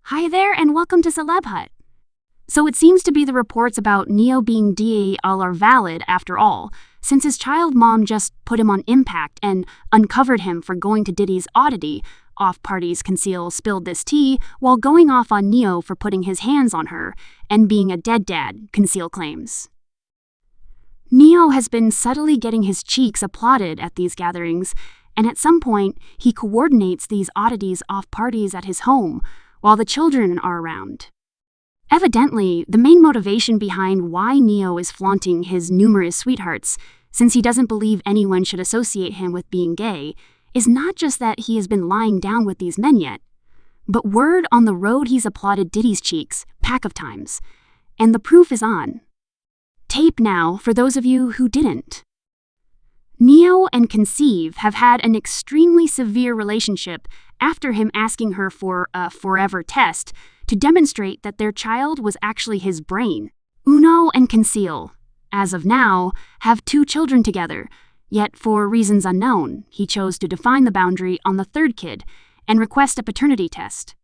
Hi there and welcome to Celeb Hut. So it seems to be the reports about Neo being DA are valid after all, since his child mom just put him on impact and uncovered him for going to Diddy's oddity. Off-parties conceal spilled this tea while going off on Neo for putting his hands on her and being a dead dad, conceal claims. Neo has been subtly getting his cheeks applauded at these gatherings, and at some point he coordinates these oddities off parties at his home while the children are around. Evidently, the main motivation behind why Neo is flaunting his numerous sweethearts, since he doesn't believe anyone should associate him with being gay, is not just that he has been lying down with these men yet, but word on the road he's applauded Diddy's cheeks pack of times, and the proof is on tape now for those of you who didn't. Neo and Conceive have had an extremely severe relationship after him asking her for a forever test to demonstrate that their child was actually his brain. Uno and Conceal, as of now, have 2 children together, yet for reasons unknown, he chose to define the boundary on the 3rd kid and request a paternity test.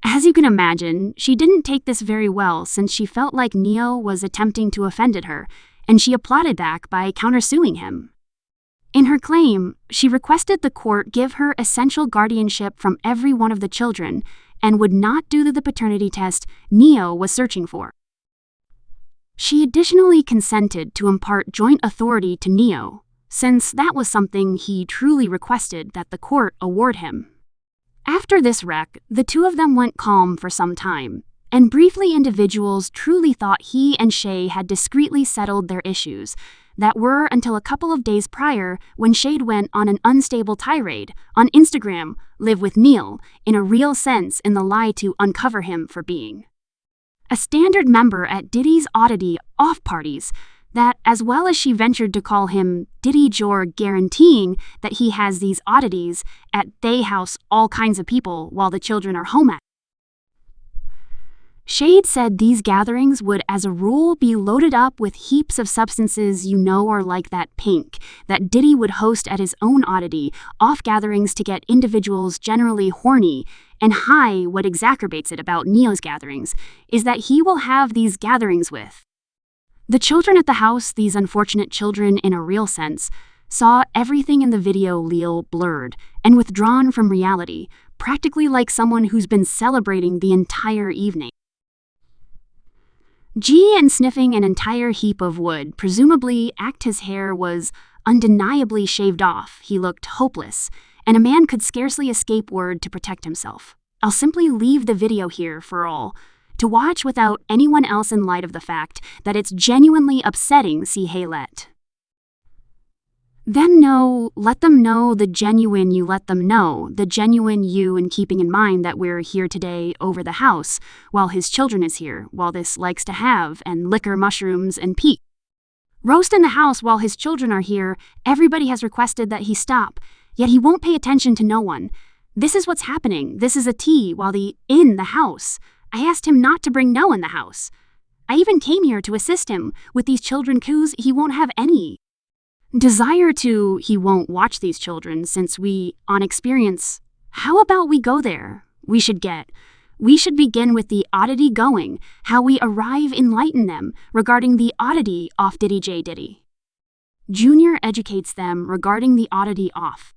As you can imagine, she didn't take this very well since she felt like Neo was attempting to offend her, and she applauded back by countersuing him. In her claim, she requested the court give her essential guardianship from every one of the children and would not do the paternity test Neo was searching for. She additionally consented to impart joint authority to Neo, since that was something he truly requested that the court award him. After this wreck, the 2 of them went calm for some time, and briefly individuals truly thought he and Sade had discreetly settled their issues, that were until a couple of days prior when Sade went on an unstable tirade on Instagram, live with Neil, in a real sense in the lie to uncover him for being a standard member at Diddy's oddity off parties, that as well as she ventured to call him Diddy Jor, guaranteeing that he has these oddities at they house all kinds of people while the children are home at. Sade said these gatherings would, as a rule, be loaded up with heaps of substances are like that pink, that Diddy would host at his own oddity, off gatherings to get individuals generally horny, and high. What exacerbates it about Neo's gatherings is that he will have these gatherings with the children at the house. These unfortunate children, in a real sense, saw everything in the video blurred and withdrawn from reality, practically like someone who's been celebrating the entire evening. And sniffing an entire heap of wood, presumably his hair was undeniably shaved off. He looked hopeless, and a man could scarcely escape word to protect himself. I'll simply leave the video here for all to watch without anyone else in light of the fact that it's genuinely upsetting. Let them know the genuine you, let them know the genuine you, and keeping in mind that we're here today over the house while his children is here, while this likes to have and liquor mushrooms and peat roast in the house while his children are here. Everybody has requested that he stop, yet he won't pay attention to no one. This is what's happening. This is a tea while in the house. I asked him not to bring no in the house. I even came here to assist him with these children cause he won't have any desire to. He won't watch these children since we, on experience. How about we go there? We should begin with the oddity going, how we arrive enlighten them regarding the oddity off Diddy. Junior educates them regarding the oddity off.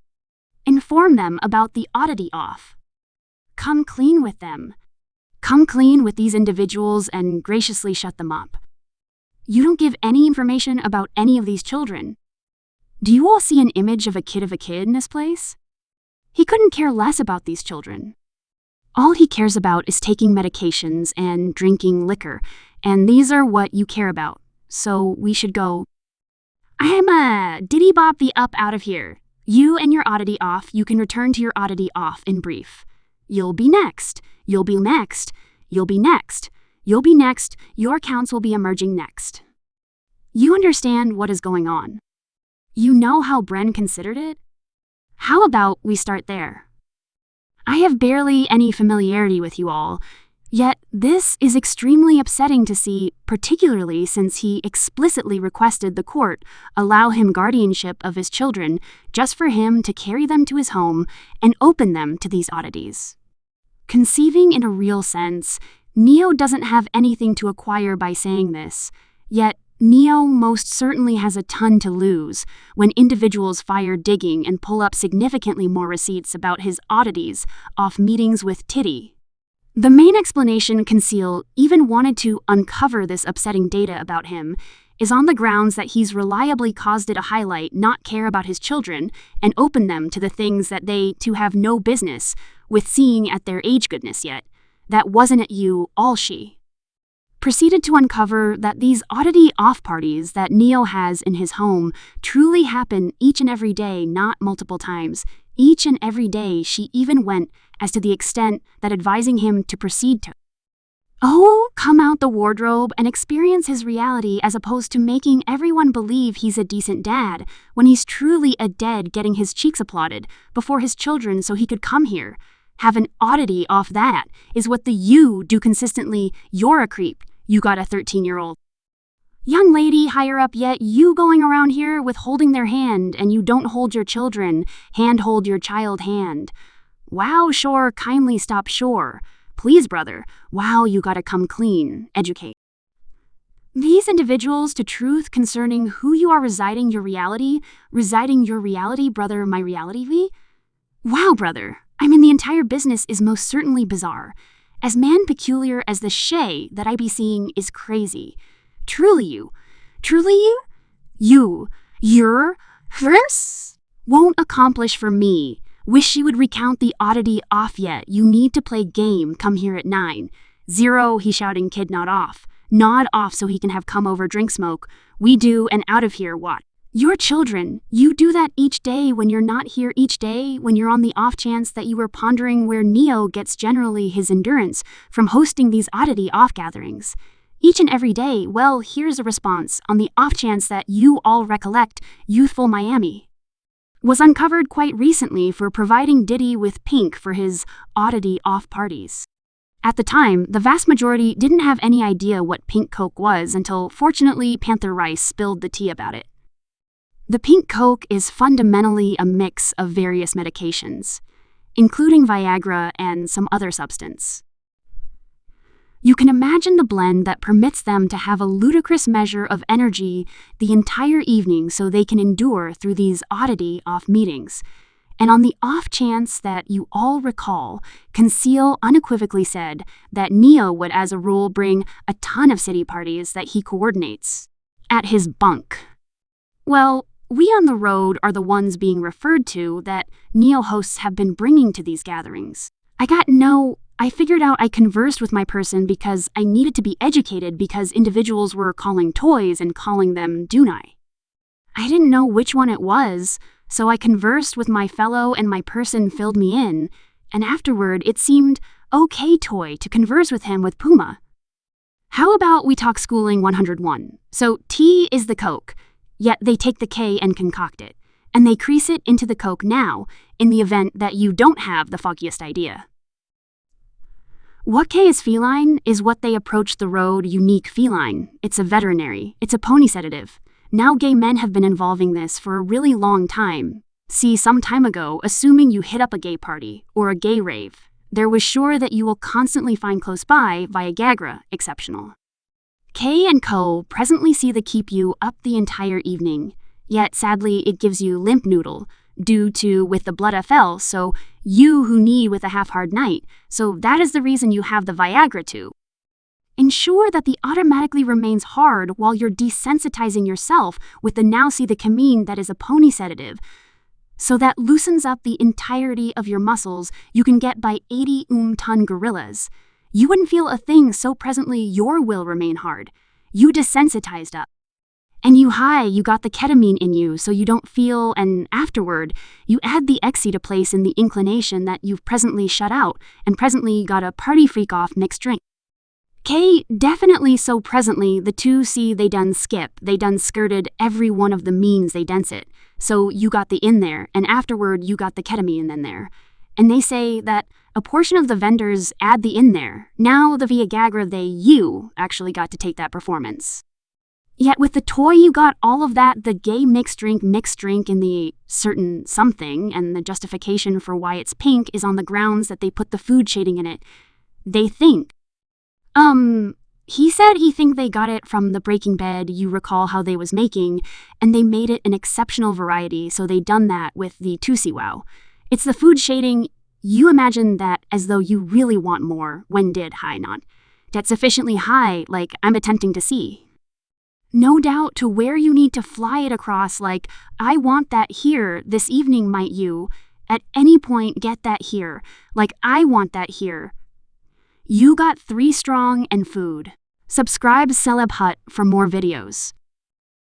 Inform them about the oddity off. Come clean with them. Come clean with these individuals and graciously shut them up. You don't give any information about any of these children. Do you all see an image of a kid in this place? He couldn't care less about these children. All he cares about is taking medications and drinking liquor, and these are what you care about. So we should go. I'm a Diddy Bob the up out of here. You and your oddity off, you can return to your oddity off in brief. You'll be next. You'll be next. You'll be next. You'll be next. Your counts will be emerging next. You understand what is going on. You know how Bren considered it? How about we start there? I have barely any familiarity with you all, yet this is extremely upsetting to see, particularly since he explicitly requested the court allow him guardianship of his children just for him to carry them to his home and open them to these oddities. Conceiving in a real sense, Neo doesn't have anything to acquire by saying this, yet Neo most certainly has a ton to lose when individuals fire digging and pull up significantly more receipts about his oddities off meetings with Diddy. The main explanation Conceal even wanted to uncover this upsetting data about him is on the grounds that he's reliably caused it a highlight not care about his children and open them to the things that they to have no business with seeing at their age goodness yet. That wasn't at you, all she. Proceeded to uncover that these oddity off parties that Neo has in his home truly happen each and every day, not multiple times. Each and every day she even went as to the extent that advising him to proceed to come out the wardrobe and experience his reality as opposed to making everyone believe he's a decent dad when he's truly a dead getting his cheeks applauded before his children so he could come here. Have an oddity off that is what the you do consistently. You're a creep. You got a 13-year-old young lady higher up yet you going around here with holding their hand and you don't hold your children, hold your child hand. Wow, sure, kindly stop, sure. Please, brother, wow, you gotta come clean, educate. These individuals to truth concerning who you are residing your reality, brother, my reality, V? Wow, brother, I mean the entire business is most certainly bizarre. As man peculiar as the shay that I be seeing is crazy. Truly you, your verse won't accomplish for me. Wish you would recount the oddity off yet. You need to play game. Come here at 9:00. He shouting, kid, nod off. Nod off so he can have come over, drink, smoke. We do, and out of here, what? Your children, you do that each day when you're not here, each day when you're on the off chance that you were pondering where Neo gets generally his endurance from hosting these oddity off gatherings. Each and every day, well, here's a response on the off chance that you all recollect youthful Miami was uncovered quite recently for providing Diddy with pink for his oddity off parties. At the time, the vast majority didn't have any idea what pink coke was until, fortunately, Panther Rice spilled the tea about it. The pink coke is fundamentally a mix of various medications, including Viagra and some other substance. You can imagine the blend that permits them to have a ludicrous measure of energy the entire evening so they can endure through these oddity off meetings. And on the off chance that you all recall, Conceal unequivocally said that Neo would as a rule bring a ton of city parties that he coordinates at his bunk. Well, we on the road are the ones being referred to that Neo hosts have been bringing to these gatherings. I figured out I conversed with my person because I needed to be educated because individuals were calling toys and calling them Dunai. I didn't know which one it was, so I conversed with my fellow and my person filled me in, and afterward it seemed okay toy to converse with him with Puma. How about we talk schooling 101? So T is the Coke, yet they take the K and concoct it, and they crease it into the Coke now in the event that you don't have the foggiest idea. What K is feline is what they approach the road unique feline. It's a veterinary. It's a pony sedative. Now gay men have been involving this for a really long time. See, some time ago, assuming you hit up a gay party or a gay rave, there was sure that you will constantly find close by Viagra exceptional. K and Co. presently see the keep you up the entire evening, yet sadly it gives you limp noodle, due to with the blood FL, so you who need with a half-hard night, so that is the reason you have the Viagra to ensure that the automatically remains hard while you're desensitizing yourself with the now see the camine that is a pony sedative, so that loosens up the entirety of your muscles you can get by 80 ton gorillas. You wouldn't feel a thing so presently your will remain hard. You desensitized up. And you got the ketamine in you so you don't feel, and afterward, you add the Exy to place in the inclination that you've presently shut out, and presently got a party freak off mixed drink. K, definitely so presently, the two see they done skip, they done skirted every one of the means they dense it. So you got the in there, and afterward you got the ketamine in there. And they say that a portion of the vendors add the in there. Now the Viagra you actually got to take that performance. Yet with the toy you got all of that, the gay mixed drink in the certain something, and the justification for why it's pink is on the grounds that they put the food shading in it. They think. He said he think they got it from the Breaking Bed you recall how they was making, and they made it an exceptional variety, so they done that with the Tusi Wow. It's the food shading, you imagine that as though you really want more, when did high not. That's sufficiently high, like I'm attempting to see. No doubt to where you need to fly it across, like, I want that here, this evening might you, at any point get that here, like I want that here. You got 3 strong and food. Subscribe Celeb Hut for more videos.